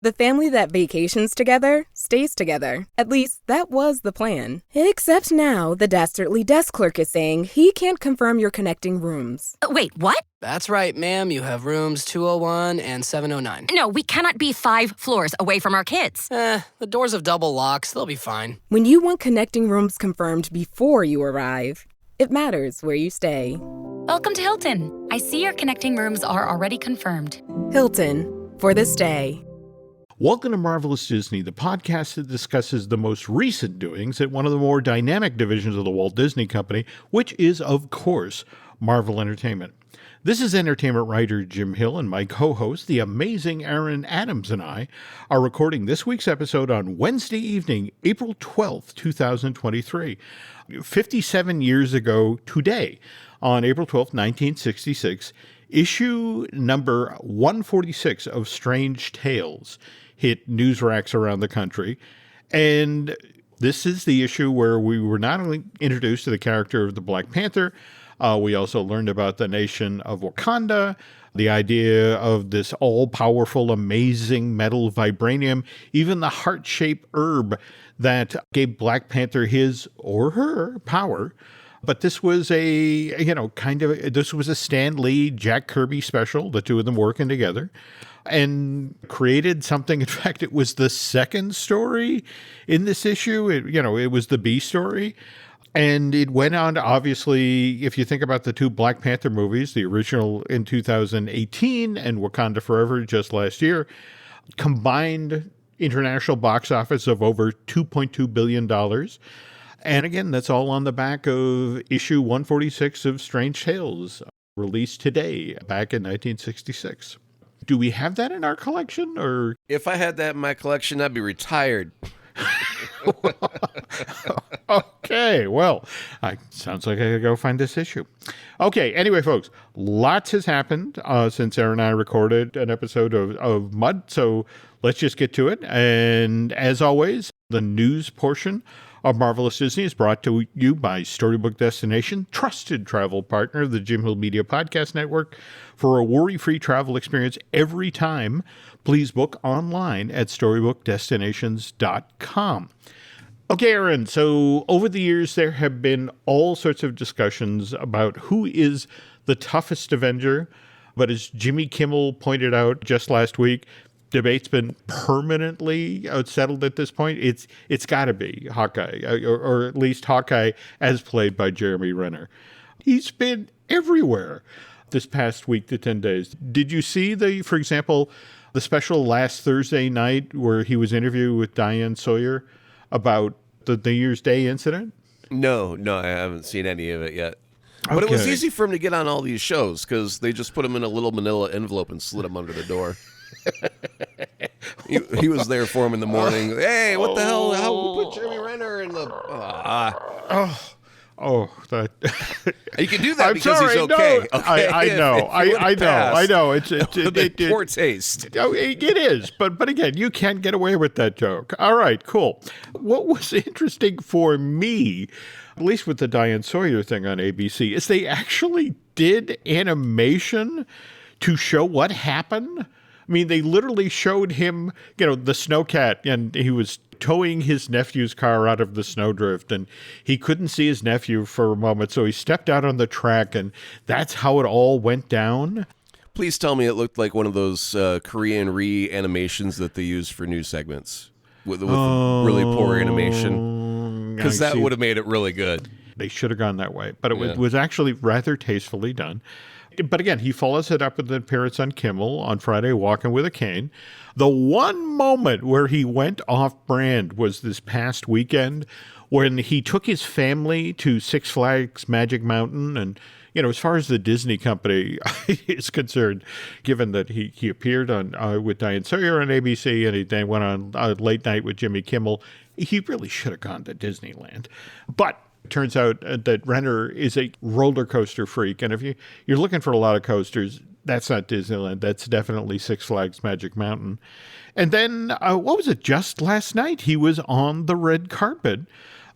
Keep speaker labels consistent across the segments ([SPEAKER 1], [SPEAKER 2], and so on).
[SPEAKER 1] The family that vacations together stays together. At least, that was the plan. Except now, the dastardly desk clerk is saying he can't confirm your connecting rooms.
[SPEAKER 2] Wait, what?
[SPEAKER 3] That's right, ma'am. You have rooms 201 and 709.
[SPEAKER 2] No, we cannot be 5 floors away from our kids.
[SPEAKER 3] The doors have double locks. They'll be fine.
[SPEAKER 1] When you want connecting rooms confirmed before you arrive, it matters where you stay.
[SPEAKER 4] Welcome to Hilton. I see your connecting rooms are already confirmed.
[SPEAKER 1] Hilton, for this day.
[SPEAKER 5] Welcome to Marvelous Disney, the podcast that discusses the most recent doings at one of the more dynamic divisions of the Walt Disney Company, which is, of course, Marvel Entertainment. This is entertainment writer Jim Hill, and my co-host, the amazing Aaron Adams, and I are recording this week's episode on Wednesday evening, April 12th, 2023. 57 years ago today, on April 12th, 1966, issue number 146 of Strange Tales hit news racks around the country. And this is the issue where we were not only introduced to the character of the Black Panther, we also learned about the nation of Wakanda, the idea of this all-powerful, amazing metal vibranium, even the heart-shaped herb that gave Black Panther his or her power. But this was this was a Stan Lee, Jack Kirby special, the two of them working together, and created something. In fact, it was the second story in this issue. It was the B story. And it went on to, obviously, if you think about the two Black Panther movies, the original in 2018 and Wakanda Forever just last year, combined international box office of over $2.2 billion. And again, that's all on the back of issue 146 of Strange Tales, released today, back in 1966. Do we have that in our collection, or?
[SPEAKER 6] If I had that in my collection, I'd be retired.
[SPEAKER 5] Okay, well, sounds like I gotta go find this issue. Okay, anyway, folks, lots has happened since Aaron and I recorded an episode of Mud, so let's just get to it. And as always, the news portion of Marvelous Disney is brought to you by Storybook Destination, trusted travel partner of the Jim Hill Media Podcast Network. For a worry-free travel experience every time, please book online at StorybookDestinations.com. Okay, Aaron, so over the years, there have been all sorts of discussions about who is the toughest Avenger. But as Jimmy Kimmel pointed out just last week, debate's been permanently settled at this point. It's got to be Hawkeye, or at least Hawkeye as played by Jeremy Renner. He's been everywhere this past week to 10 days. Did you see for example, the special last Thursday night where he was interviewed with Diane Sawyer about the New Year's Day incident?
[SPEAKER 6] No, I haven't seen any of it yet. But it was easy for him to get on all these shows because they just put him in a little manila envelope and slid him under the door. he was there for him in the morning. Hey, what the hell? How we put Jeremy Renner in the... You can do that because he's okay.
[SPEAKER 5] No, I know. It's
[SPEAKER 6] poor taste.
[SPEAKER 5] It is, but again, you can't get away with that joke. All right, cool. What was interesting for me, at least with the Diane Sawyer thing on ABC, is they actually did animation to show what happened. I mean, they literally showed him, the snowcat, and he was towing his nephew's car out of the snowdrift, and he couldn't see his nephew for a moment, so he stepped out on the track, and that's how it all went down.
[SPEAKER 6] Please tell me it looked like one of those Korean re-animations that they use for news segments with really poor animation, because that would have made it really good.
[SPEAKER 5] They should have gone that way, but it was actually rather tastefully done. But again, he follows it up with an appearance on Kimmel on Friday, walking with a cane. The one moment where he went off-brand was this past weekend when he took his family to Six Flags Magic Mountain. And, as far as the Disney company is concerned, given that he appeared on with Diane Sawyer on ABC and he then went on Late Night with Jimmy Kimmel, he really should have gone to Disneyland. But turns out that Renner is a roller coaster freak. And if you're looking for a lot of coasters, that's not Disneyland. That's definitely Six Flags Magic Mountain. And then, what was it? Just last night, he was on the red carpet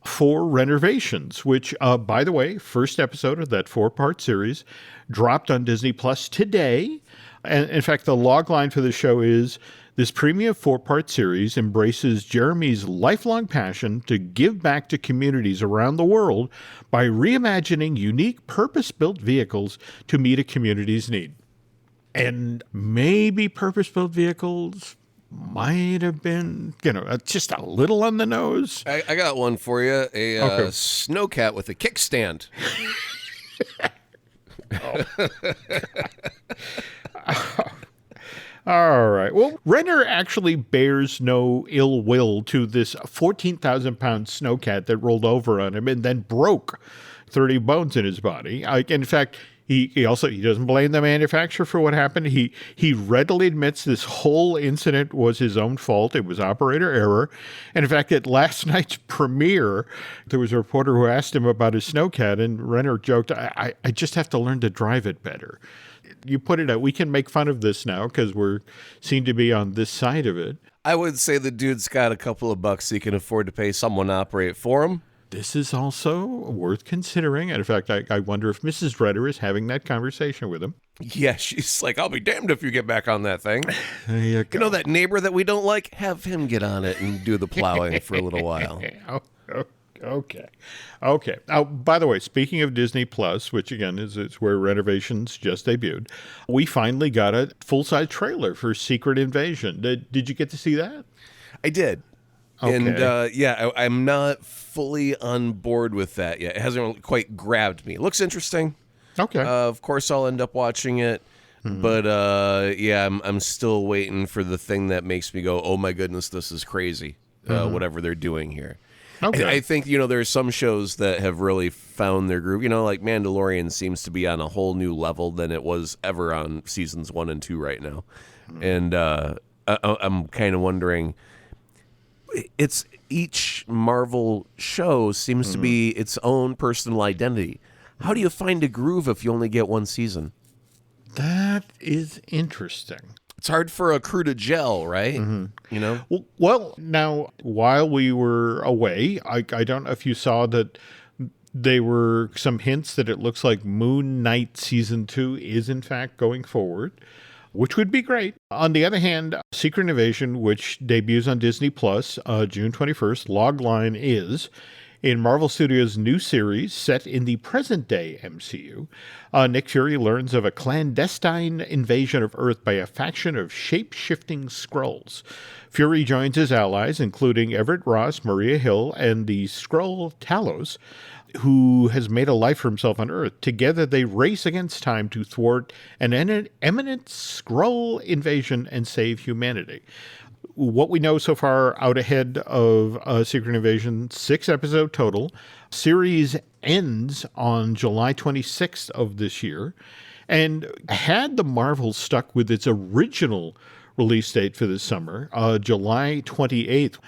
[SPEAKER 5] for Renovations, which, by the way, first episode of that 4-part series dropped on Disney Plus today. And in fact, the log line for the show is This premium 4-part series embraces Jeremy's lifelong passion to give back to communities around the world by reimagining unique purpose-built vehicles to meet a community's need. And maybe purpose-built vehicles might have been, just a little on the nose.
[SPEAKER 6] I got one for you. A snowcat with a kickstand.
[SPEAKER 5] All right. Well, Renner actually bears no ill will to this 14,000-pound snowcat that rolled over on him and then broke 30 bones in his body. In fact, he doesn't blame the manufacturer for what happened. He readily admits this whole incident was his own fault. It was operator error. And in fact, at last night's premiere, there was a reporter who asked him about his snowcat, and Renner joked, I just have to learn to drive it better. You put it out. We can make fun of this now because we seem to be on this side of it.
[SPEAKER 6] I would say the dude's got a couple of bucks he can afford to pay someone to operate for him.
[SPEAKER 5] This is also worth considering. And in fact, I wonder if Mrs. Renner is having that conversation with him.
[SPEAKER 6] Yeah, she's like, I'll be damned if you get back on that thing.
[SPEAKER 5] You
[SPEAKER 6] know that neighbor that we don't like? Have him get on it and do the plowing for a little while.
[SPEAKER 5] Okay. Now, by the way, speaking of Disney Plus, which again is where Renovations just debuted, we finally got a full-size trailer for Secret Invasion. Did you get to see that?
[SPEAKER 6] I did. Okay. And I'm not fully on board with that yet. It hasn't quite grabbed me. It looks interesting.
[SPEAKER 5] Okay.
[SPEAKER 6] Of course, I'll end up watching it. Mm-hmm. But I'm still waiting for the thing that makes me go, oh my goodness, this is crazy. Whatever they're doing here. Okay. I think, there's some shows that have really found their groove. Like Mandalorian seems to be on a whole new level than it was ever on seasons 1 and 2 right now. And I'm kind of wondering, it's each Marvel show seems to be its own personal identity. How do you find a groove if you only get one season?
[SPEAKER 5] That is interesting.
[SPEAKER 6] It's hard for a crew to gel, right? Mm-hmm.
[SPEAKER 5] Well, now, while we were away, I don't know if you saw that there were some hints that it looks like Moon Knight Season 2 is, in fact, going forward, which would be great. On the other hand, Secret Invasion, which debuts on Disney Plus June 21st, logline is, in Marvel Studios' new series set in the present-day MCU, Nick Fury learns of a clandestine invasion of Earth by a faction of shape-shifting Skrulls. Fury joins his allies, including Everett Ross, Maria Hill, and the Skrull Talos, who has made a life for himself on Earth. Together, they race against time to thwart an imminent Skrull invasion and save humanity. What we know so far out ahead of Secret Invasion, 6 episode total. Series ends on July 26th of this year. And had the Marvel stuck with its original release date for this summer, July 28th,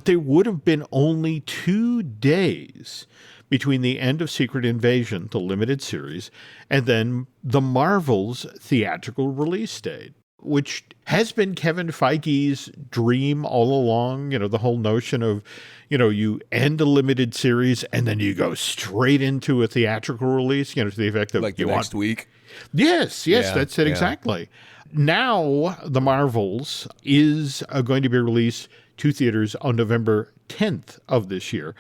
[SPEAKER 5] there would have been only 2 days between the end of Secret Invasion, the limited series, and then the Marvel's theatrical release date, which has been Kevin Feige's dream all along. The whole notion of, you end a limited series and then you go straight into a theatrical release, to the effect of...
[SPEAKER 6] Like the next week?
[SPEAKER 5] Yes, that's it, exactly. Now, The Marvels is going to be released to theaters on November 10th of this year.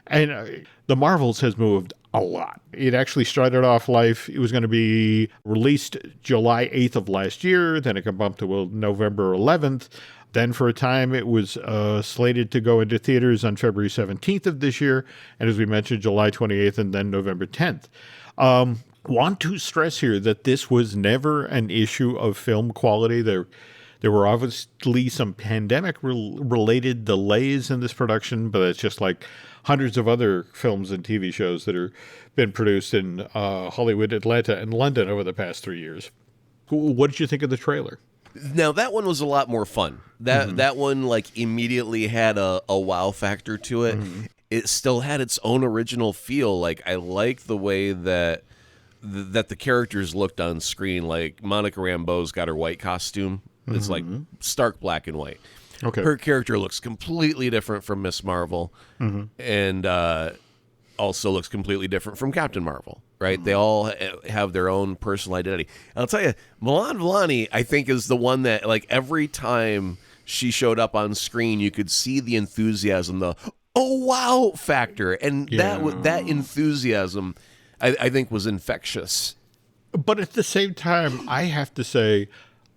[SPEAKER 5] And The Marvels has moved a lot. It actually started off life, it was going to be released July 8th of last year, then it got bumped to November 11th. Then for a time it was slated to go into theaters on February 17th of this year, and as we mentioned, July 28th and then November 10th. Want to stress here that this was never an issue of film quality. There were obviously some pandemic-related delays in this production, but it's just like hundreds of other films and TV shows that have been produced in Hollywood, Atlanta, and London over the past 3 years. What did you think of the trailer?
[SPEAKER 6] Now, that one was a lot more fun. That one, immediately had a wow factor to it. Mm-hmm. It still had its own original feel. I like the way that the characters looked on screen. Like, Monica Rambeau's got her white costume. It's stark black and white. Okay. Her character looks completely different from Miss Marvel. Mm-hmm. And also looks completely different from Captain Marvel, right? They all have their own personal identity. And I'll tell you, Milan Vellani, I think, is the one that, like, every time she showed up on screen, you could see the enthusiasm, the oh wow factor, and that enthusiasm, I think, was infectious.
[SPEAKER 5] But at the same time, I have to say,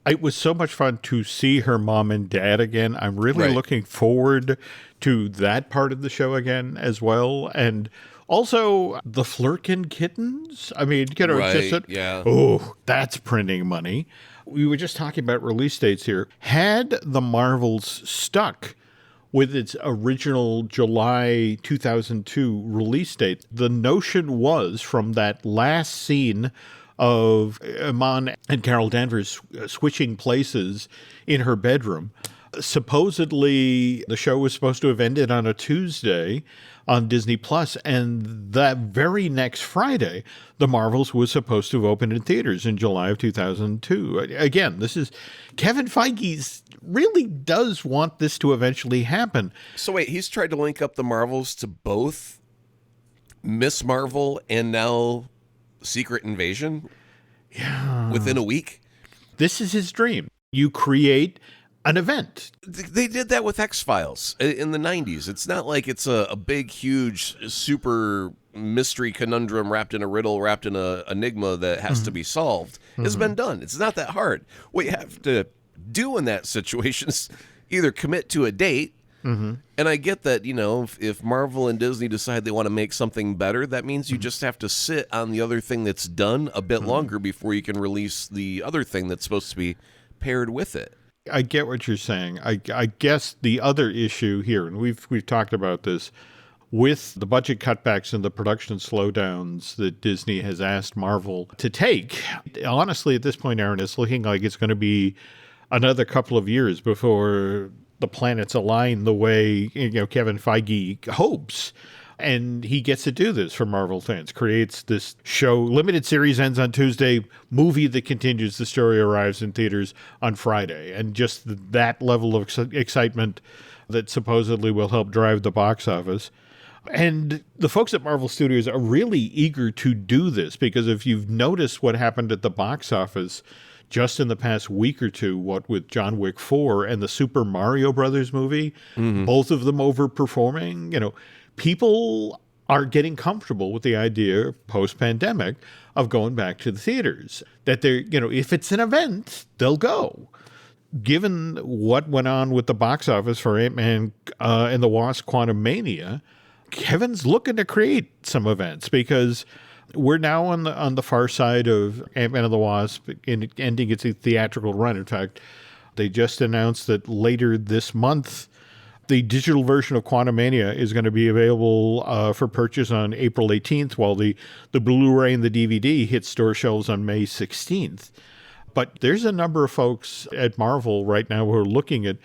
[SPEAKER 5] it was so much fun to see her mom and dad again. I'm really looking forward to that part of the show again as well. And also the Flurkin kittens. I mean, that's printing money. We were just talking about release dates here. Had the Marvels stuck with its original July 2002 release date, the notion was from that last scene of Iman and Carol Danvers switching places in her bedroom. Supposedly, the show was supposed to have ended on a Tuesday on Disney Plus, and that very next Friday, The Marvels was supposed to have opened in theaters in July of 2002. Again, this is Kevin Feige's really does want this to eventually happen.
[SPEAKER 6] So wait, he's tried to link up The Marvels to both Miss Marvel and now Secret Invasion within a week?
[SPEAKER 5] This is his dream. You create an event.
[SPEAKER 6] They did that with X-Files in the 90s. It's not like it's a big, huge, super mystery conundrum wrapped in a riddle, wrapped in an enigma that has to be solved. It's been done. It's not that hard. What you have to do in that situation is either commit to a date, and I get that, if Marvel and Disney decide they want to make something better, that means you just have to sit on the other thing that's done a bit longer before you can release the other thing that's supposed to be paired with it.
[SPEAKER 5] I get what you're saying. I guess the other issue here, and we've talked about this, with the budget cutbacks and the production slowdowns that Disney has asked Marvel to take, honestly, at this point, Aaron, it's looking like it's going to be another couple of years before the planets align the way Kevin Feige hopes. And he gets to do this for Marvel fans, creates this show. Limited series ends on Tuesday. Movie that continues. The story arrives in theaters on Friday. And just that level of excitement that supposedly will help drive the box office. And the folks at Marvel Studios are really eager to do this, because if you've noticed what happened at the box office just in the past week or two, what with John Wick 4 and the Super Mario Brothers movie, both of them overperforming, people are getting comfortable with the idea post-pandemic of going back to the theaters. That they're, if it's an event, they'll go. Given what went on with the box office for Ant-Man and the Wasp: Quantumania, Kevin's looking to create some events, because we're now on the far side of Ant-Man and the Wasp ending its theatrical run. In fact, they just announced that later this month, the digital version of Quantumania is going to be available for purchase on April 18th, while the Blu-ray and the DVD hit store shelves on May 16th. But there's a number of folks at Marvel right now who are looking at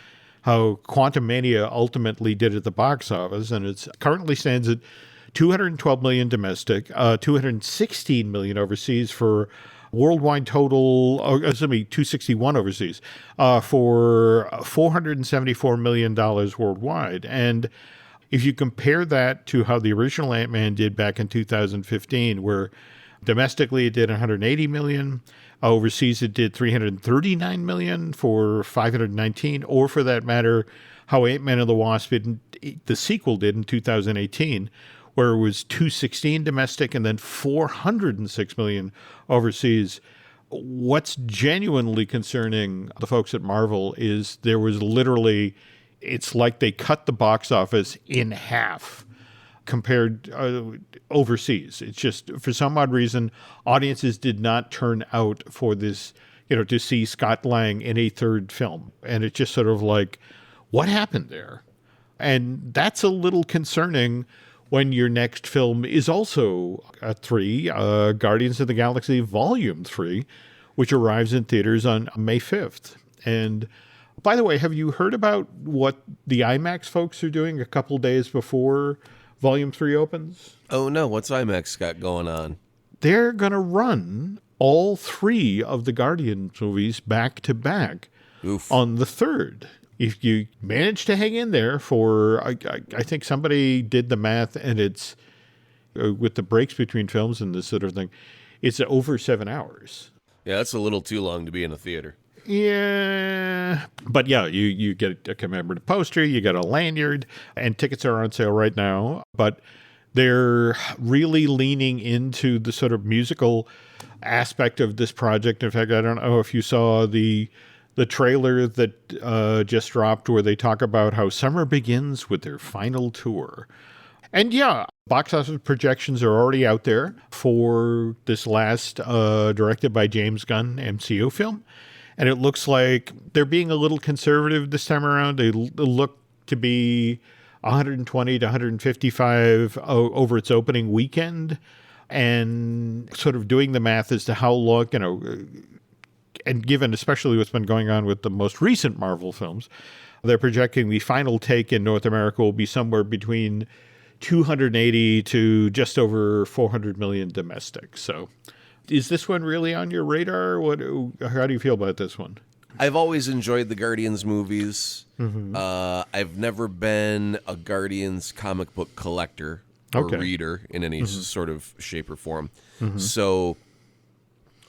[SPEAKER 5] how Quantumania ultimately did at the box office, and it currently stands at $212 million domestic, $216 million overseas for worldwide total, $261 overseas, for $474 million worldwide. And if you compare that to how the original Ant-Man did back in 2015, where domestically it did $180 million, overseas it did $339 million for $519, or for that matter, how Ant-Man and the Wasp, the sequel, did in 2018, where it was $216 domestic and then $406 million overseas. What's genuinely concerning the folks at Marvel is there was literally, it's like they cut the box office in half compared overseas. It's just, for some odd reason, audiences did not turn out for this, to see Scott Lang in a third film. And it's just sort of like, what happened there? And that's a little concerning when your next film is also Guardians of the Galaxy Volume 3, which arrives in theaters on May 5th. And by the way, have you heard about what the IMAX folks are doing a couple days before Volume 3 opens?
[SPEAKER 6] Oh, no. What's IMAX got going on?
[SPEAKER 5] They're going to run all three of the Guardians movies back to back on the 3rd. If you manage to hang in there for, I think somebody did the math, and it's with the breaks between films and this sort of thing, it's over 7 hours.
[SPEAKER 6] Yeah, that's a little too long to be in a theater.
[SPEAKER 5] Yeah. But yeah, you get a commemorative poster, you get a lanyard, and tickets are on sale right now. But they're really leaning into the sort of musical aspect of this project. In fact, I don't know if you saw the trailer that just dropped where they talk about how summer begins with their final tour. And yeah, box office projections are already out there for this last directed by James Gunn MCU film. And it looks like they're being a little conservative this time around. They look to be 120 to 155 over its opening weekend. And sort of doing the math as to how long, and given especially what's been going on with the most recent Marvel films, they're projecting the final take in North America will be somewhere between 280 to just over 400 million domestic. So is this one really on your radar? How do you feel about this one?
[SPEAKER 6] I've always enjoyed the Guardians movies.
[SPEAKER 5] Mm-hmm.
[SPEAKER 6] I've never been a Guardians comic book collector or reader in any sort of shape or form. Mm-hmm. So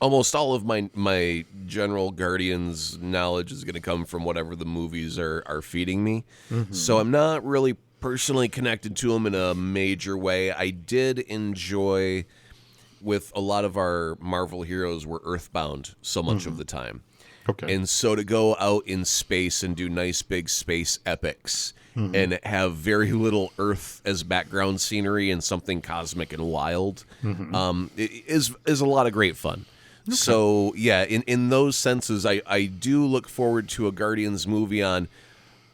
[SPEAKER 6] almost all of my general Guardians knowledge is going to come from whatever the movies are feeding me. Mm-hmm. So I'm not really personally connected to them in a major way. I did enjoy, with a lot of our Marvel heroes, were earthbound so much of the time.
[SPEAKER 5] Okay.
[SPEAKER 6] And so to go out in space and do nice big space epics and have very little Earth as background scenery and something cosmic and wild is a lot of great fun. Okay. So yeah, in those senses, I do look forward to a Guardians movie on,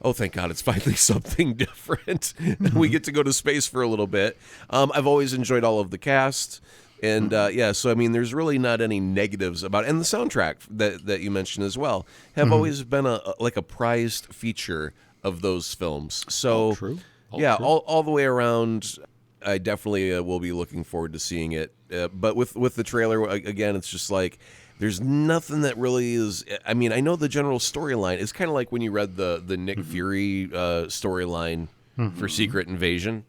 [SPEAKER 6] oh, thank God, it's finally something different. We get to go to space for a little bit. I've always enjoyed all of the cast. And yeah, so I mean, there's really not any negatives about it. And the soundtrack that you mentioned as well have always been a prized feature of those films. So
[SPEAKER 5] true.
[SPEAKER 6] Yeah, all the way around, I definitely will be looking forward to seeing it. But with the trailer, again, it's just like there's nothing that really is. I mean, I know the general storyline. It's kind of like when you read the Nick Fury storyline for Secret Invasion.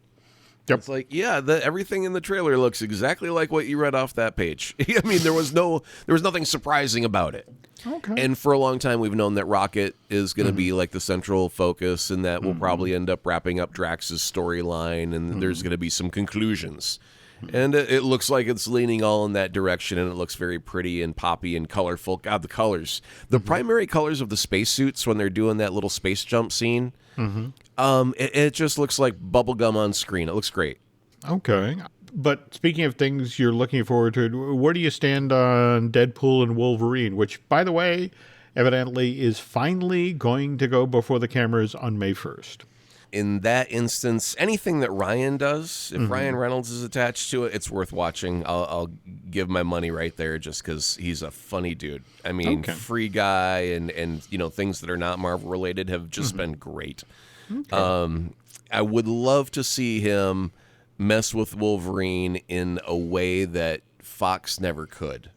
[SPEAKER 5] Yep.
[SPEAKER 6] It's like, yeah, everything in the trailer looks exactly like what you read off that page. I mean, there was nothing surprising about it.
[SPEAKER 5] Okay.
[SPEAKER 6] And for a long time, we've known that Rocket is going to be like the central focus, and that we'll probably end up wrapping up Drax's storyline, and there's going to be some conclusions. And it looks like it's leaning all in that direction, and it looks very pretty and poppy and colorful. God, the colors. The primary colors of the spacesuits when they're doing that little space jump scene, it just looks like bubblegum on screen. It looks great.
[SPEAKER 5] Okay. But speaking of things you're looking forward to, where do you stand on Deadpool and Wolverine, which, by the way, evidently is finally going to go before the cameras on May 1st?
[SPEAKER 6] In that instance, anything that Ryan does, if Ryan Reynolds is attached to it, it's worth watching. I'll give my money right there just because he's a funny dude. I mean, Free Guy and things that are not Marvel related have just been great. Okay. I would love to see him mess with Wolverine in a way that Fox never could.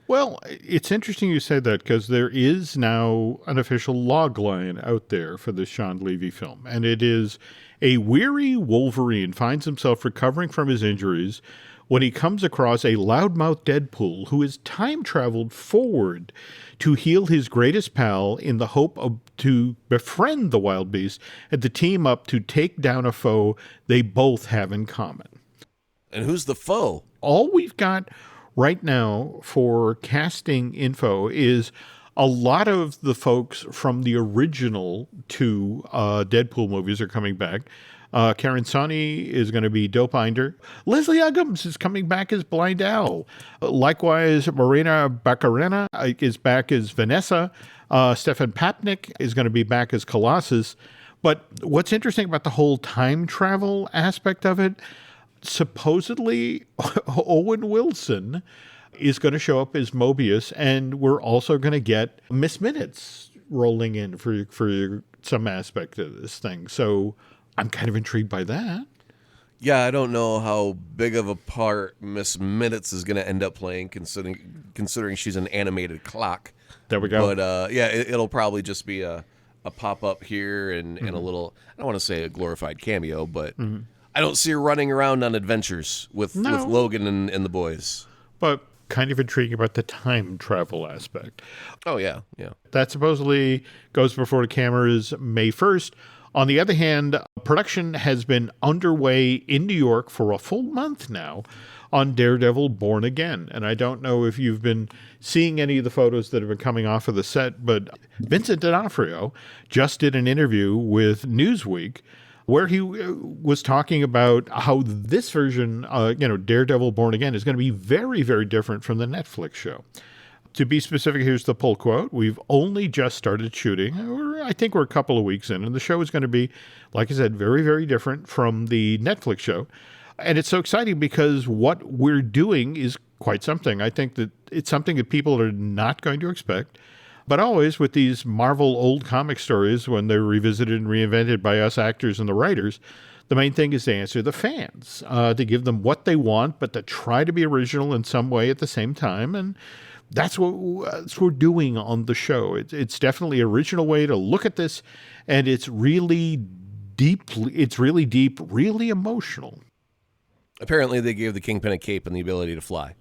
[SPEAKER 5] Well, it's interesting you say that because there is now an official log line out there for the Sean Levy film. And it is a weary Wolverine finds himself recovering from his injuries when he comes across a loudmouth Deadpool who has time traveled forward to heal his greatest pal in the hope to befriend the wild beast and to team up to take down a foe they both have in common.
[SPEAKER 6] And who's the foe?
[SPEAKER 5] All we've got right now for casting info is a lot of the folks from the original two Deadpool movies are coming back. Karen Soni is going to be Dopinder. Leslie Uggams is coming back as Blind Owl. Likewise, Marina Baccarena is back as Vanessa. Stefan Papnik is going to be back as Colossus. But what's interesting about the whole time travel aspect of it, supposedly Owen Wilson is going to show up as Mobius, and we're also going to get Miss Minutes rolling in for some aspect of this thing. So I'm kind of intrigued by that.
[SPEAKER 6] Yeah, I don't know how big of a part Miss Minutes is going to end up playing, considering she's an animated clock.
[SPEAKER 5] There we go.
[SPEAKER 6] But yeah, it'll probably just be a pop up here and a little. I don't want to say a glorified cameo, but I don't see her running around on adventures with Logan and the boys.
[SPEAKER 5] But kind of intriguing about the time travel aspect.
[SPEAKER 6] Oh, yeah.
[SPEAKER 5] That supposedly goes before the cameras May 1st. On the other hand, production has been underway in New York for a full month now on Daredevil Born Again. And I don't know if you've been seeing any of the photos that have been coming off of the set, but Vincent D'Onofrio just did an interview with Newsweek where he was talking about how this version, Daredevil Born Again, is going to be very, very different from the Netflix show. To be specific, here's the pull quote. We've only just started shooting. I think we're a couple of weeks in, and the show is going to be, like I said, very, very different from the Netflix show. And it's so exciting because what we're doing is quite something. I think that it's something that people are not going to expect. But always with these Marvel old comic stories, when they're revisited and reinvented by us actors and the writers, the main thing is to answer the fans, to give them what they want, but to try to be original in some way at the same time. And that's what we're doing on the show. It's definitely an original way to look at this, and it's really deep, really emotional.
[SPEAKER 6] Apparently, they gave the Kingpin a cape and the ability to fly.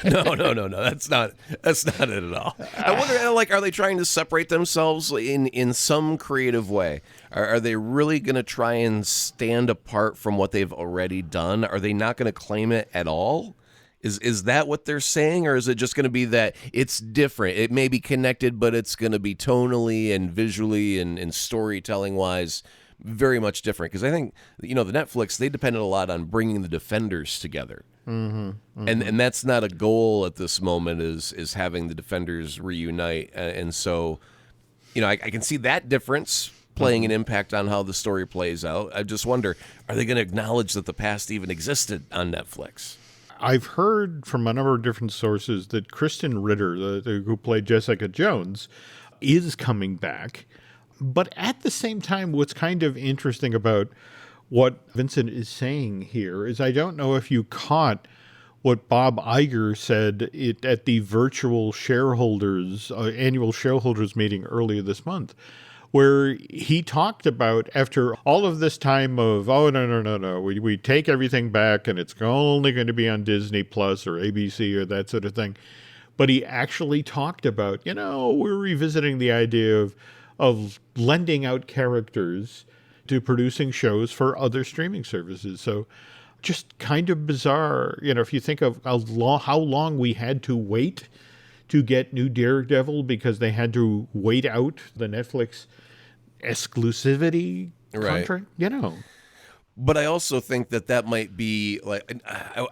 [SPEAKER 6] No. That's not it at all. I wonder, are they trying to separate themselves in some creative way? Are they really going to try and stand apart from what they've already done? Are they not going to claim it at all? Is that what they're saying, or is it just going to be that it's different? It may be connected, but it's going to be tonally and visually and storytelling wise very much different. Because I think the Netflix, they depended a lot on bringing the Defenders together. And that's not a goal at this moment, is having the Defenders reunite. And so, I can see that difference playing an impact on how the story plays out. I just wonder, are they going to acknowledge that the past even existed on Netflix?
[SPEAKER 5] I've heard from a number of different sources that Kristen Ritter, who played Jessica Jones, is coming back. But at the same time, what's kind of interesting about what Vincent is saying here is, I don't know if you caught what Bob Iger said at the virtual annual shareholders meeting earlier this month, where he talked about, after all of this time of, no, we take everything back and it's only going to be on Disney Plus or ABC or that sort of thing. But he actually talked about, we're revisiting the idea of lending out characters to producing shows for other streaming services. So just kind of bizarre, if you think of how long we had to wait to get new Daredevil because they had to wait out the Netflix exclusivity contract,
[SPEAKER 6] But I also think that might be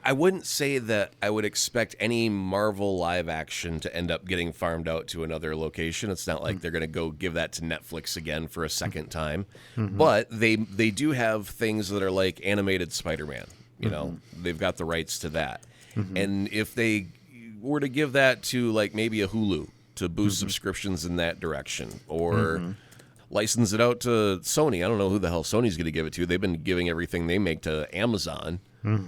[SPEAKER 6] I wouldn't say that I would expect any Marvel live action to end up getting farmed out to another location. It's not like they're going to go give that to Netflix again for a second time. But they do have things that are like animated Spider-Man. They've got the rights to that. And if they were to give that to maybe a Hulu to boost subscriptions in that direction, or license it out to Sony. I don't know who the hell Sony's going to give it to. They've been giving everything they make to Amazon.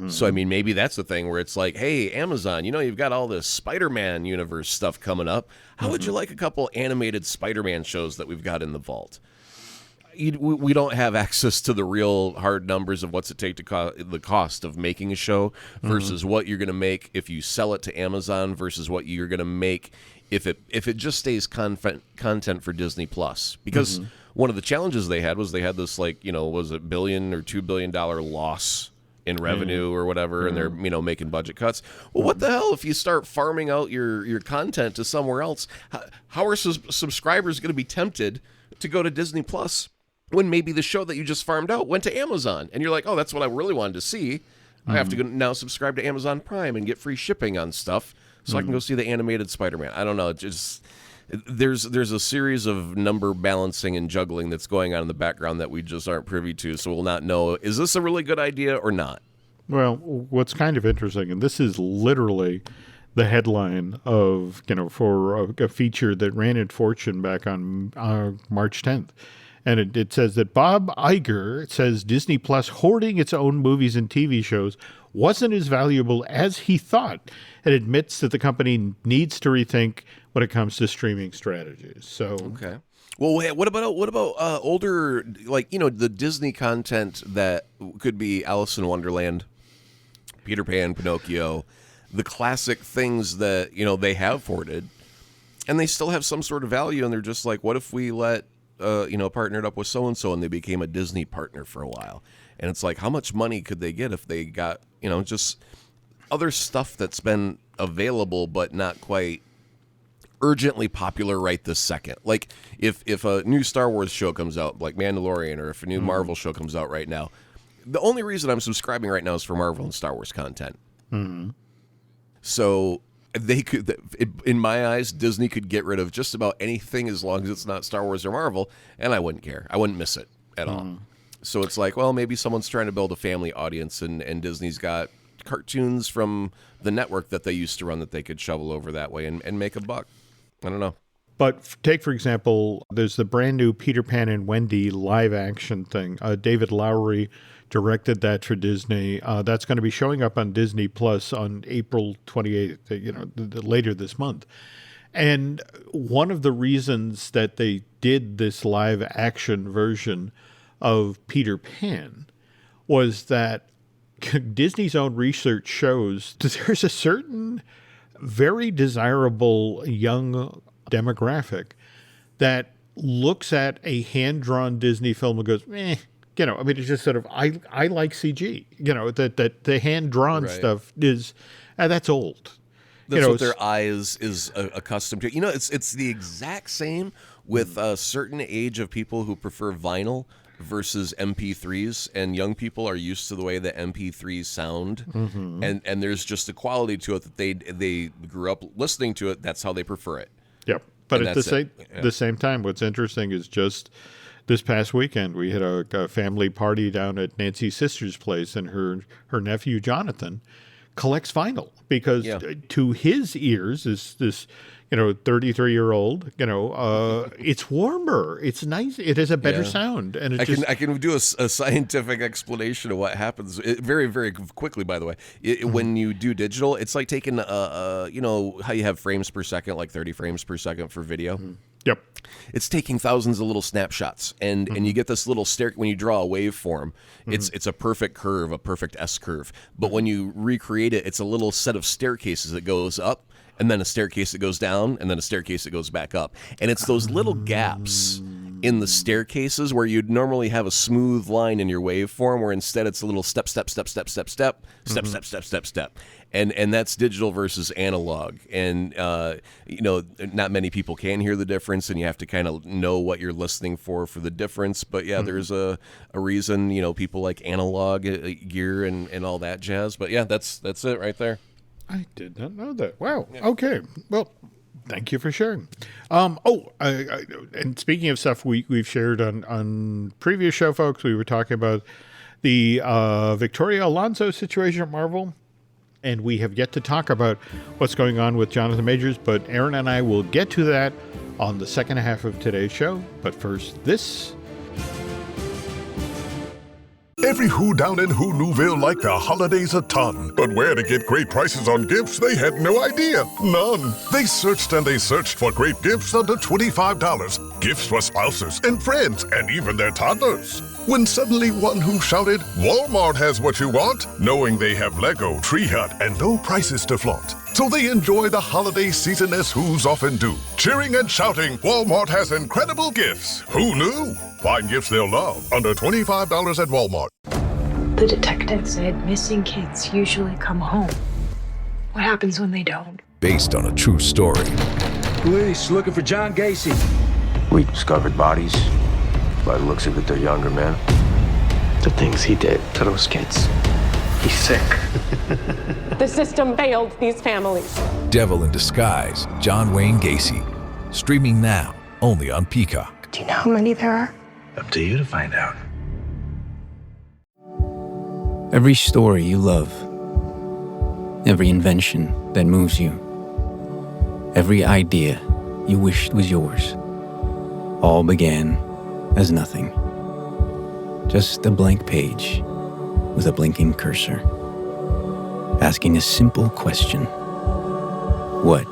[SPEAKER 6] So, maybe that's the thing where it's like, hey, Amazon, you've got all this Spider-Man universe stuff coming up. How would you like a couple animated Spider-Man shows that we've got in the vault? We don't have access to the real hard numbers of what's it take to the cost of making a show versus what you're going to make if you sell it to Amazon versus what you're going to make if it just stays content for Disney Plus. Because one of the challenges they had was this was it $1 billion or $2 billion loss in revenue or whatever, and they're making budget cuts. Well, what the hell if you start farming out your content to somewhere else? How are subscribers going to be tempted to go to Disney Plus when maybe the show that you just farmed out went to Amazon, and you're like, oh, that's what I really wanted to see. I have to go now subscribe to Amazon Prime and get free shipping on stuff so I can go see the animated Spider-Man. I don't know. There's a series of number balancing and juggling that's going on in the background that we just aren't privy to, so we'll not know, is this a really good idea or not? Well,
[SPEAKER 5] what's kind of interesting, and this is literally the headline of, for a feature that ran in Fortune back on March 10th. And it says that Bob Iger says Disney Plus hoarding its own movies and TV shows wasn't as valuable as he thought, and admits that the company needs to rethink when it comes to streaming strategies. So,
[SPEAKER 6] okay. Well, what about older, like, the Disney content that could be Alice in Wonderland, Peter Pan, Pinocchio, the classic things that, they have forwarded, and they still have some sort of value, and they're just like, what if we partnered up with so-and-so and they became a Disney partner for a while? And it's like, how much money could they get if they got, just other stuff that's been available but not quite urgently popular right this second? Like if a new Star Wars show comes out, like Mandalorian, or if a new Marvel show comes out right now, the only reason I'm subscribing right now is for Marvel and Star Wars content. So they could, in my eyes, Disney could get rid of just about anything as long as it's not Star Wars or Marvel, and I wouldn't care. I wouldn't miss it at all. So it's like, well, maybe someone's trying to build a family audience, and Disney's got cartoons from the network that they used to run that they could shovel over that way and make a buck. I don't know.
[SPEAKER 5] But take, for example, there's the brand new Peter Pan and Wendy live action thing. David Lowery directed that for Disney. That's going to be showing up on Disney Plus on April 28th, later this month. And one of the reasons that they did this live action version of Peter Pan was that Disney's own research shows that there's a certain very desirable young demographic that looks at a hand-drawn Disney film and goes, it's just sort of, I like CG, that the hand-drawn stuff is, that's old.
[SPEAKER 6] That's what their eye is accustomed to. It's the exact same with a certain age of people who prefer vinyl versus MP3s, and young people are used to the way that MP3s sound, and there's just a quality to it that they grew up listening to it. That's how they prefer it. Yep.
[SPEAKER 5] But at the same time, what's interesting is just this past weekend we had a family party down at Nancy's sister's place, and her nephew Jonathan collects vinyl because to his ears this 33-year-old, it's warmer, it's nice, it has a better sound, and
[SPEAKER 6] I can do a scientific explanation of what happens very, very quickly. By the way, when you do digital, it's like taking how you have frames per second, like 30 frames per second for video.
[SPEAKER 5] Yep.
[SPEAKER 6] It's taking thousands of little snapshots, and you get this little when you draw a waveform, it's a perfect curve, a perfect S curve. But when you recreate it, it's a little set of staircases that goes up, and then a staircase that goes down, and then a staircase that goes back up. And it's those little gaps in the staircases where you'd normally have a smooth line in your waveform, where instead it's a little step, step, step, step, step, step, step, step, step, step, step. And that's digital versus analog. And, not many people can hear the difference, and you have to kind of know what you're listening for the difference. But, there's a reason, people like analog gear and all that jazz. But, that's it right there.
[SPEAKER 5] I did not know that. Wow. Yeah. Okay. Well, thank you for sharing. And speaking of stuff we've shared on previous show, folks, we were talking about the Victoria Alonso situation at Marvel. And we have yet to talk about what's going on with Jonathan Majors, but Aaron and I will get to that on the second half of today's show. But first, this.
[SPEAKER 7] Every Who down in Who Newville liked the holidays a ton. But where to get great prices on gifts, they had no idea. None. They searched and they searched for great gifts under $25. Gifts for spouses and friends and even their toddlers. When suddenly one Who shouted, Walmart has what you want, knowing they have Lego, Tree Hut, and low prices to flaunt. So they enjoy the holiday season as Who's often do. Cheering and shouting, Walmart has incredible gifts. Who knew? Find gifts they'll love under $25 at Walmart.
[SPEAKER 8] The detective said missing kids usually come home. What happens when they don't?
[SPEAKER 9] Based on a true story.
[SPEAKER 10] Police looking for John Gacy.
[SPEAKER 11] We discovered bodies. By the looks of it, they're younger men. The things he did to those kids. He's sick.
[SPEAKER 12] The system failed these families.
[SPEAKER 9] Devil in Disguise, John Wayne Gacy. Streaming now, only on Peacock.
[SPEAKER 8] Do you know how many there are?
[SPEAKER 10] Up to you to find out.
[SPEAKER 13] Every story you love. Every invention that moves you. Every idea you wished was yours. All began as nothing. Just a blank page with a blinking cursor, asking a simple question. What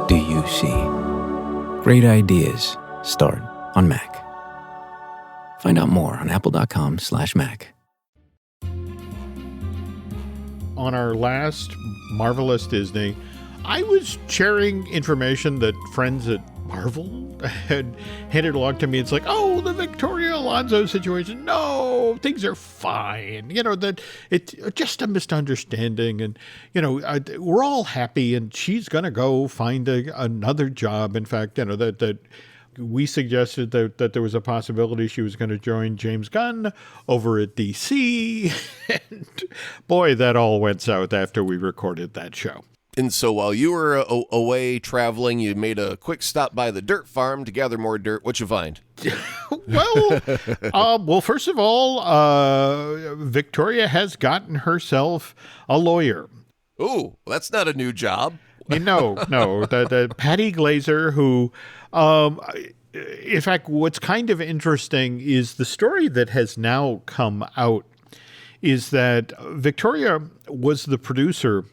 [SPEAKER 13] do you see? Great ideas start on Mac. Find out more on apple.com/Mac.
[SPEAKER 5] On our last Marvelous Disney, I was sharing information that friends at Marvel had handed along to me. It's like, oh, the Victoria Alonso situation. No, things are fine. That it's just a misunderstanding. And, we're all happy and she's going to go find another job. In fact, that we suggested that there was a possibility she was going to join James Gunn over at DC. And boy, that all went south after we recorded that show.
[SPEAKER 6] And so while you were away traveling, you made a quick stop by the dirt farm to gather more dirt. What'd you find?
[SPEAKER 5] Well, first of all, Victoria has gotten herself a lawyer.
[SPEAKER 6] Ooh, that's not a new job.
[SPEAKER 5] No. The Patty Glazer, who, in fact, what's kind of interesting is the story that has now come out is that Victoria was the producer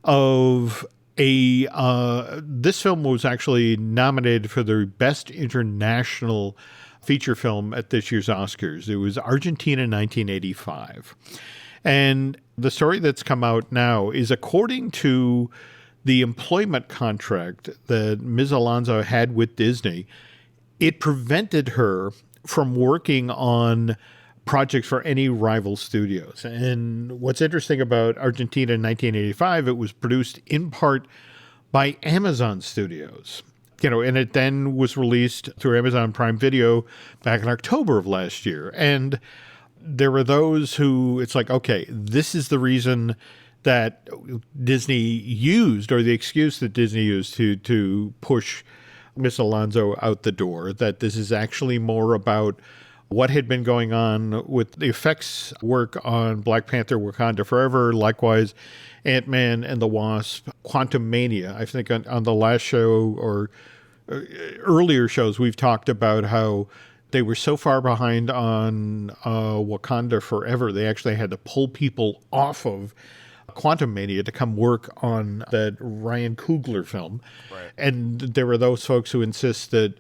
[SPEAKER 5] of this film was actually nominated for the Best International Feature Film at this year's Oscars. It was Argentina 1985. And the story that's come out now is according to the employment contract that Ms. Alonso had with Disney, it prevented her from working on projects for any rival studios. And what's interesting about Argentina in 1985, it was produced in part by Amazon Studios. And it then was released through Amazon Prime Video back in October of last year. And there were those who, it's like, okay, this is the reason that Disney used, or the excuse that Disney used to push Miss Alonso out the door, that this is actually more about what had been going on with the effects work on Black Panther, Wakanda Forever, likewise Ant-Man and the Wasp, Quantumania. I think on the last show or earlier shows, we've talked about how they were so far behind on Wakanda Forever, they actually had to pull people off of Quantumania to come work on that Ryan Coogler film. Right. And there were those folks who insist that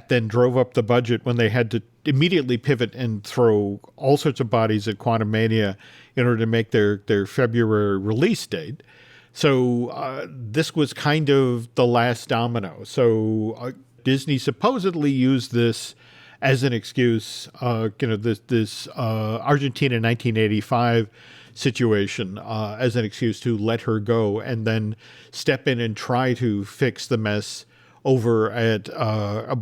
[SPEAKER 5] then drove up the budget when they had to immediately pivot and throw all sorts of bodies at Quantumania in order to make their February release date. So this was kind of the last domino. So Disney supposedly used this as an excuse, this Argentina 1985 situation as an excuse to let her go and then step in and try to fix the mess over at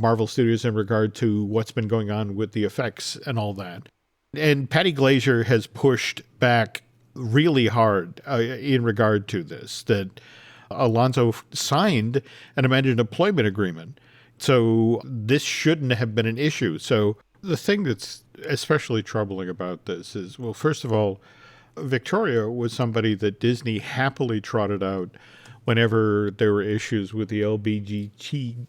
[SPEAKER 5] Marvel Studios in regard to what's been going on with the effects and all that. And Patty Glazer has pushed back really hard in regard to this, that Alonso signed an amended employment agreement. So this shouldn't have been an issue. So the thing that's especially troubling about this is, well, first of all, Victoria was somebody that Disney happily trotted out whenever there were issues with the LGBTQ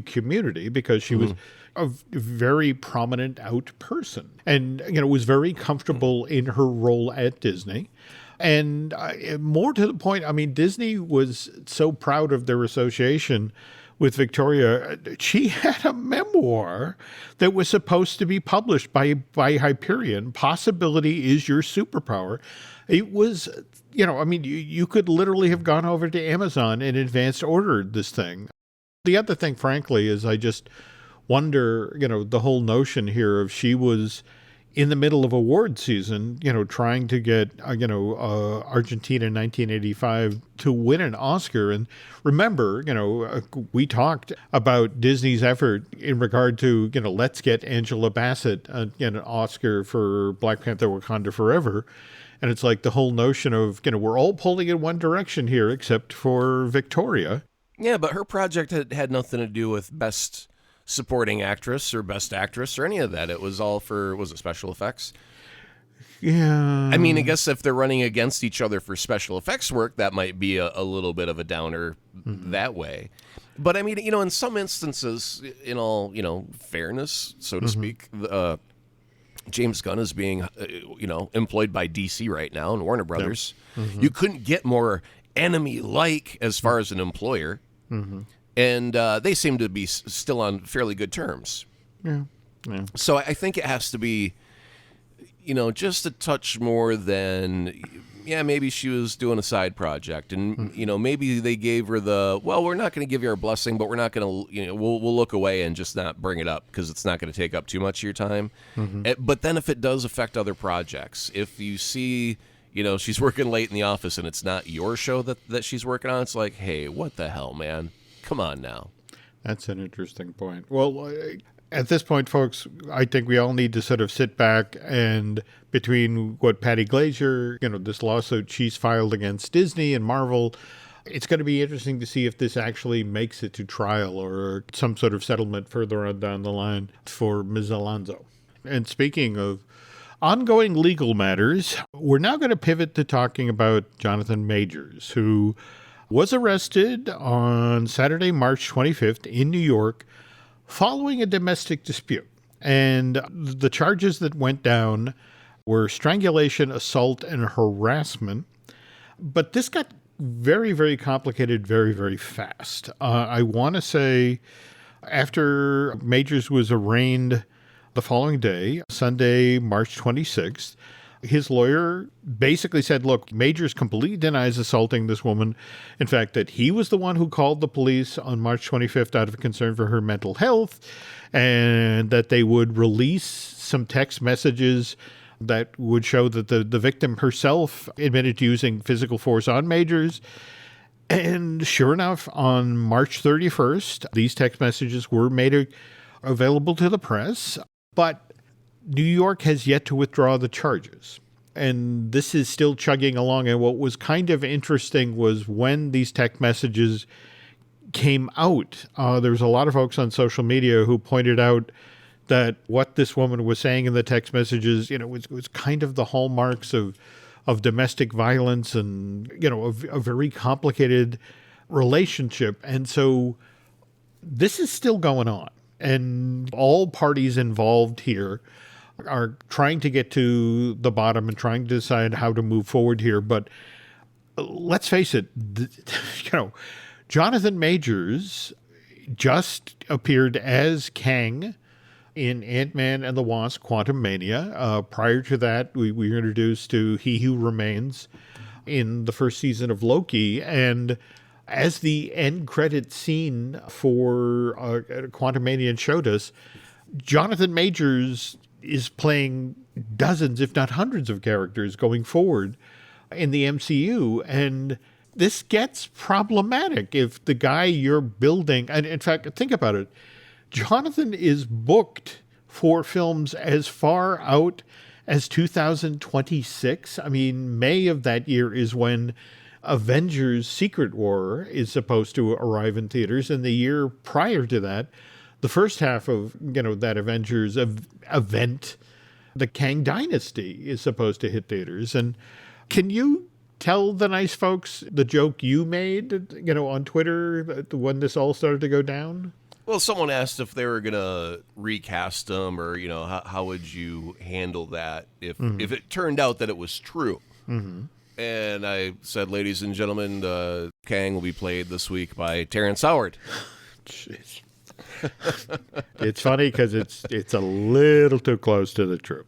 [SPEAKER 5] community, because she was a very prominent out person and, was very comfortable in her role at Disney. And more to the point, Disney was so proud of their association with Victoria. She had a memoir that was supposed to be published by Hyperion. Possibility is your superpower. It was, you could literally have gone over to Amazon and advanced ordered this thing. The other thing, frankly, is I just wonder, the whole notion here of she was in the middle of award season, trying to get, Argentina 1985 to win an Oscar. And remember, we talked about Disney's effort in regard to, let's get Angela Bassett an Oscar for Black Panther Wakanda Forever. And it's like the whole notion of, we're all pulling in one direction here except for Victoria.
[SPEAKER 6] Yeah, but her project had nothing to do with Best Supporting Actress or Best Actress or any of that. It was all for, was it special effects?
[SPEAKER 5] Yeah.
[SPEAKER 6] I guess if they're running against each other for special effects work, that might be a little bit of a downer that way. But in some instances, in all, fairness, so to speak, James Gunn is being, employed by DC right now and Warner Brothers. Yep. You couldn't get more enemy-like as far as an employer. And they seem to be still on fairly good terms.
[SPEAKER 5] Yeah.
[SPEAKER 6] So I think it has to be, just a touch more than, maybe she was doing a side project. And, maybe they gave her we're not going to give you our blessing, but we're not going to, we'll look away and just not bring it up because it's not going to take up too much of your time. But then if it does affect other projects, if you see, she's working late in the office and it's not your show that she's working on, it's like, hey, what the hell, man? Come on now.
[SPEAKER 5] That's an interesting point. Well, at this point, folks, I think we all need to sort of sit back and between what Patty Glazier, this lawsuit she's filed against Disney and Marvel, it's going to be interesting to see if this actually makes it to trial or some sort of settlement further on down the line for Ms. Alonso. And speaking of ongoing legal matters, we're now going to pivot to talking about Jonathan Majors, who was arrested on Saturday, March 25th in New York following a domestic dispute. And the charges that went down were strangulation, assault, and harassment. But this got very, very complicated very, very fast. I want to say after Majors was arraigned the following day, Sunday, March 26th, his lawyer basically said, look, Majors completely denies assaulting this woman. In fact, that he was the one who called the police on March 25th out of concern for her mental health, and that they would release some text messages that would show that the victim herself admitted to using physical force on Majors. And sure enough, on March 31st, these text messages were made available to the press, but New York has yet to withdraw the charges. And this is still chugging along. And what was kind of interesting was when these text messages came out, there was a lot of folks on social media who pointed out that what this woman was saying in the text messages, was kind of the hallmarks of domestic violence and, a very complicated relationship. And so this is still going on. And all parties involved here are trying to get to the bottom and trying to decide how to move forward here. But let's face it, Jonathan Majors just appeared as Kang in Ant-Man and the Wasp: Quantumania. Prior to that, we were introduced to He Who Remains in the first season of Loki. And as the end credit scene for Quantumania showed us, Jonathan Majors is playing dozens, if not hundreds of characters going forward in the MCU. And this gets problematic if the guy you're building, and in fact, think about it, Jonathan is booked for films as far out as 2026. I mean, May of that year is when Avengers Secret War is supposed to arrive in theaters. And the year prior to that, the first half of, that Avengers event, the Kang Dynasty, is supposed to hit theaters. And can you tell the nice folks the joke you made, on Twitter when this all started to go down?
[SPEAKER 6] Well, someone asked if they were going to recast him or, how would you handle that if it turned out that it was true?
[SPEAKER 5] Mm-hmm.
[SPEAKER 6] And I said, ladies and gentlemen, Kang will be played this week by Terrence Howard.
[SPEAKER 5] Jeez. It's funny because it's a little too close to the truth.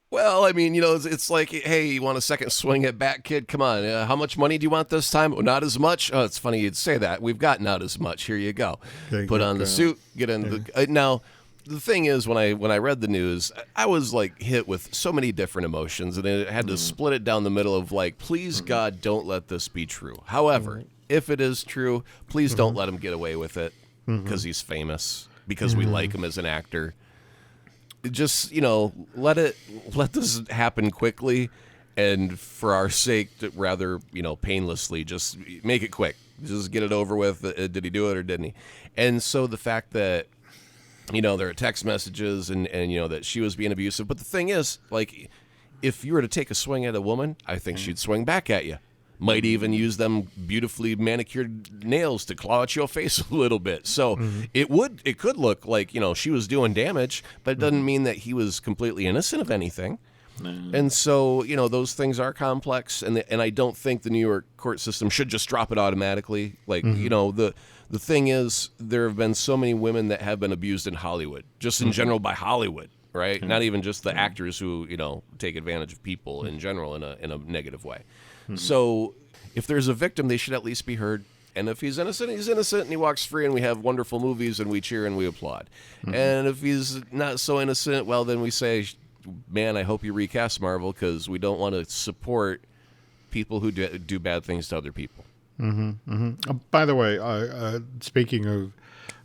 [SPEAKER 6] Well, I mean, it's like, hey, you want a second swing at Bat Kid? Come on. How much money do you want this time? Not as much. Oh, it's funny you'd say that. We've got not as much. Here you go. Put on the suit. Get in the. Now, the thing is, when I read the news, I was like hit with so many different emotions, and I had to split it down the middle of like, please God, don't let this be true. However, if it is true, please don't let him get away with it because he's famous, because we like him as an actor. Just, let this happen quickly, and for our sake, rather, painlessly, just make it quick. Just get it over with. Did he do it or didn't he? And so the fact that, there are text messages and that she was being abusive. But the thing is, like, if you were to take a swing at a woman, I think she'd swing back at you. Might even use them beautifully manicured nails to claw at your face a little bit. So it could look like, she was doing damage, but it doesn't mean that he was completely innocent of anything. And so, those things are complex, and I don't think the New York court system should just drop it automatically. Like, the thing is, there have been so many women that have been abused in Hollywood, just in general by Hollywood, right? Not even just the actors who, take advantage of people in general in a negative way. So if there's a victim, they should at least be heard. And if he's innocent, and he walks free, and we have wonderful movies, and we cheer and we applaud. And if he's not so innocent, well, then we say, man, I hope you recast Marvel, because we don't want to support people who do bad things to other people.
[SPEAKER 5] By the way, speaking of,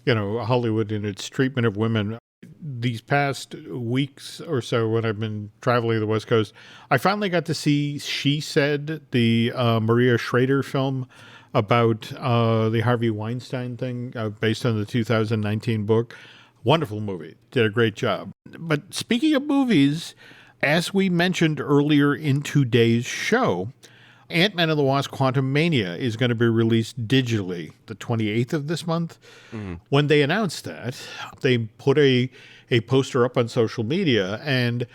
[SPEAKER 5] Hollywood and its treatment of women, these past weeks or so when I've been traveling the West Coast, I finally got to see She Said, the Maria Schrader film about the Harvey Weinstein thing based on the 2019 book. Wonderful movie. Did a great job. But speaking of movies, as we mentioned earlier in today's show, Ant-Man and the Wasp: Quantumania is going to be released digitally the 28th of this month. When they announced that, they put a poster up on social media, and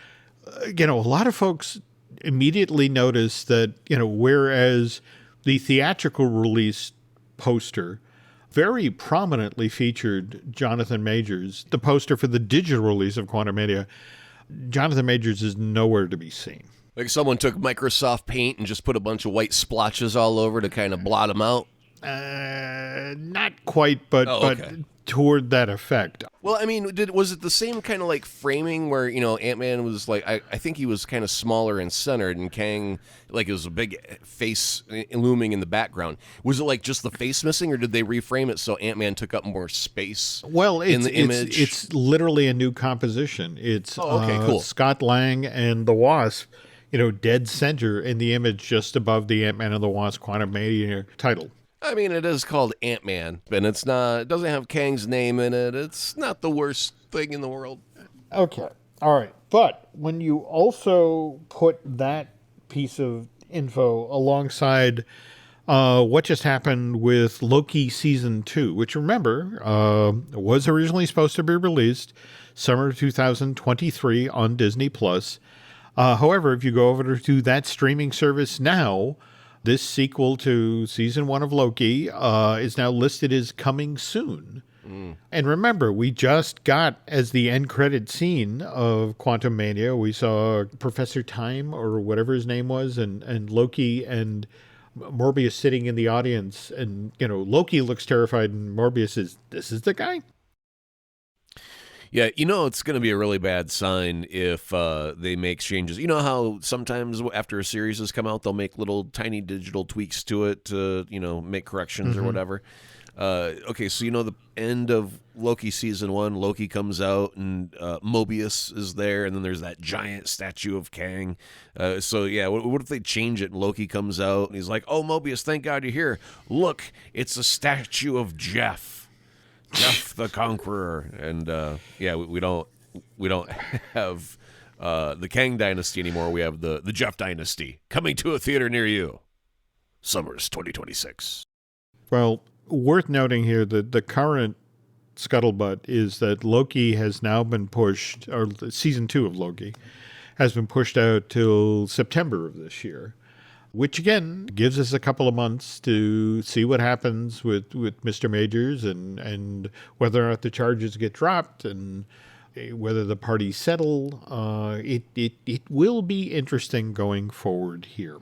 [SPEAKER 5] a lot of folks immediately noticed that, whereas the theatrical release poster very prominently featured Jonathan Majors, the poster for the digital release of Quantumania, Jonathan Majors is nowhere to be seen.
[SPEAKER 6] Like someone took Microsoft Paint and just put a bunch of white splotches all over to kind of blot him out?
[SPEAKER 5] Not quite, but toward that effect.
[SPEAKER 6] Well, I mean, was it the same kind of like framing where, Ant-Man was like, I think he was kind of smaller and centered, and Kang, like, it was a big face looming in the background. Was it like just the face missing, or did they reframe it so Ant-Man took up more space in the image?
[SPEAKER 5] It's literally a new composition. It's
[SPEAKER 6] cool.
[SPEAKER 5] Scott Lang and the Wasp, dead center in the image just above the Ant-Man and the Wasp Quantumania title.
[SPEAKER 6] I mean, it is called Ant-Man, and it doesn't have Kang's name in it. It's not the worst thing in the world.
[SPEAKER 5] Okay. All right. But when you also put that piece of info alongside what just happened with Loki Season 2, which, remember, was originally supposed to be released summer 2023 on Disney+. However, if you go over to that streaming service now, this sequel to Season 1 of Loki is now listed as coming soon. And remember, we just got, as the end credit scene of Quantumania, we saw Professor Time, or whatever his name was, and Loki and Morbius sitting in the audience. And, Loki looks terrified, and Morbius is, this is the guy?
[SPEAKER 6] Yeah, it's going to be a really bad sign if they make changes. You know how sometimes after a series has come out, they'll make little tiny digital tweaks to it to, make corrections or whatever. Okay, so the end of Loki Season 1, Loki comes out and Mobius is there, and then there's that giant statue of Kang. So, yeah, what if they change it and Loki comes out and he's like, oh, Mobius, thank God you're here. Look, it's a statue of Jeff the Conqueror. And we don't have the Kang dynasty anymore. We have the Jeff dynasty coming to a theater near you. Summers 2026.
[SPEAKER 5] Well, worth noting here that the current scuttlebutt is that Loki has now been pushed, or Season 2 of Loki has been pushed out till September of this year, which again gives us a couple of months to see what happens with Mr. Majors and whether or not the charges get dropped and whether the parties settle. It will be interesting going forward here.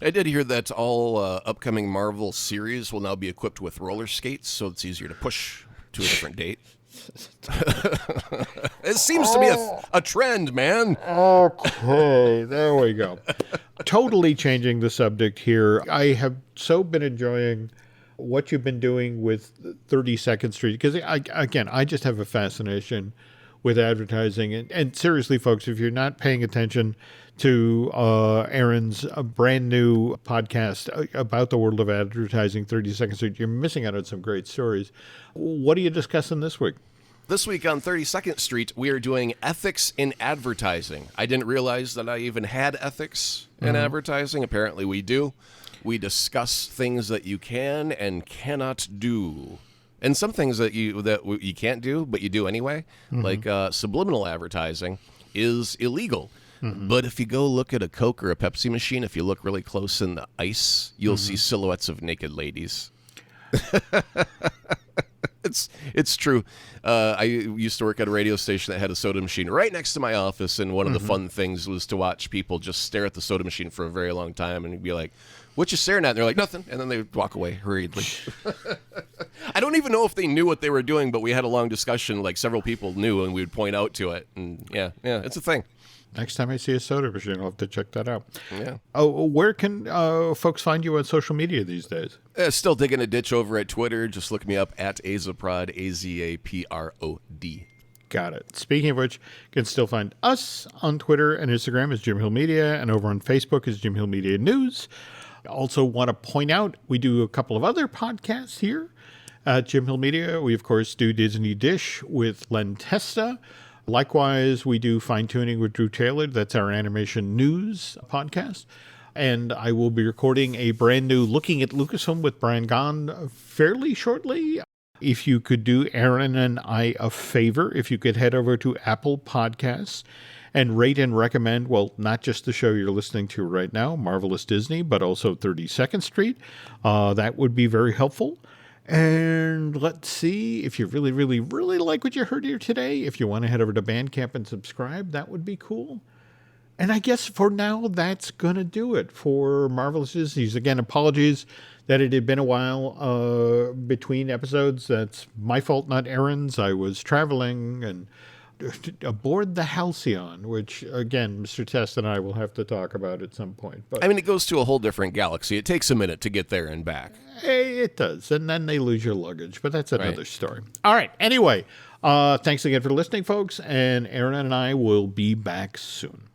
[SPEAKER 6] I did hear that all upcoming Marvel series will now be equipped with roller skates, so it's easier to push to a different date. It seems to be a trend, man.
[SPEAKER 5] Okay, there we go. Totally changing the subject here. I have so been enjoying what you've been doing with 32nd Street, because I just have a fascination with advertising. And seriously, folks, if you're not paying attention to Aaron's brand new podcast about the world of advertising, 32nd Street, you're missing out on some great stories. What are you discussing this week?
[SPEAKER 6] This week on 32nd Street, we are doing ethics in advertising. I didn't realize that I even had ethics in advertising. Apparently we do. We discuss things that you can and cannot do. And some things that you can't do, but you do anyway. Like subliminal advertising is illegal. But if you go look at a Coke or a Pepsi machine, if you look really close in the ice, you'll see silhouettes of naked ladies. It's true. I used to work at a radio station that had a soda machine right next to my office, and one of the fun things was to watch people just stare at the soda machine for a very long time, and be like, "What you staring at?" And they're like, "Nothing," and then they would walk away hurriedly. I don't even know if they knew what they were doing, but we had a long discussion. Like several people knew, and we would point out to it, and yeah, it's a thing.
[SPEAKER 5] Next time I see a soda machine, I'll have to check that out.
[SPEAKER 6] Yeah.
[SPEAKER 5] Oh, where can folks find you on social media these days?
[SPEAKER 6] Still digging a ditch over at Twitter. Just look me up at Azaprod, AZAPROD.
[SPEAKER 5] Got it. Speaking of which, you can still find us on Twitter and Instagram as Jim Hill Media, and over on Facebook as Jim Hill Media News. I also want to point out we do a couple of other podcasts here at Jim Hill Media. We, of course, do Disney Dish with Len Testa. Likewise, we do Fine Tuning with Drew Taylor. That's our animation news podcast. And I will be recording a brand new Looking at Lucasfilm with Brian Gahn fairly shortly. If you could do Aaron and I a favor, if you could head over to Apple Podcasts and rate and recommend, well, not just the show you're listening to right now, Marvelous Disney, but also 32nd Street. That would be very helpful. And let's see, if you really, really, really like what you heard here today, if you want to head over to Bandcamp and subscribe, that would be cool. And I guess for now, that's going to do it for Marvelous Disney's. Again, apologies that it had been a while between episodes. That's my fault, not Aaron's. I was traveling and aboard the Halcyon, which, again, Mr. Test and I will have to talk about at some point. But
[SPEAKER 6] I mean, it goes to a whole different galaxy. It takes a minute to get there and back.
[SPEAKER 5] It does, and then they lose your luggage, but that's another story. All right, anyway, thanks again for listening, folks, and Aaron and I will be back soon.